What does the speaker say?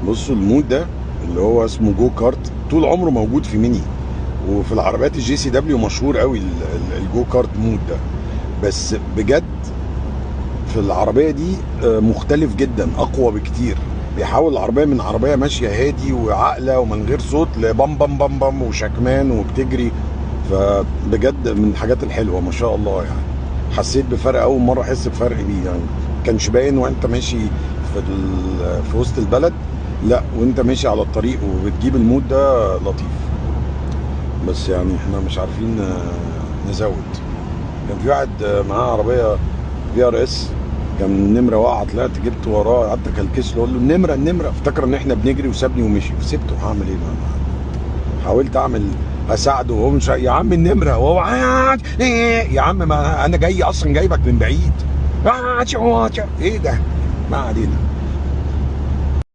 بصوا المود ده اللي هو اسمه جو كارت طول عمره موجود في ميني، وفي العربيات الجي سي دبليو مشهور قوي الجو كارت مود ده. بس بجد في العربية دي مختلف جدا، أقوى بكتير. بيحول العربية من عربية ماشية هادي وعاقلة ومن غير صوت لبام بام بام بام وشكمان وبتجري. فبجد من الحاجات الحلوة ما شاء الله يعني. حسيت بفرق، أول مرة أحس بفرق بيه يعني. كانش باين وأنت ماشي في وسط البلد، لا وأنت ماشي على الطريق وبتجيب المود ده لطيف. بس يعني احنا مش عارفين نزود. كان في واحد معاه عربية في ار اس، كان النمره واقعه، طلعت جبت وراه قعدت اكلكس له، اقول له النمره، افتكر ان احنا بنجري وسابني ومشي، سبته. هعمل ايه بقى؟ حاولت اعمل اساعده وهو مش يا عم النمره، وهو يا عم ما انا جاي اصلا جايبك من بعيد. ايه ده؟ ما علينا.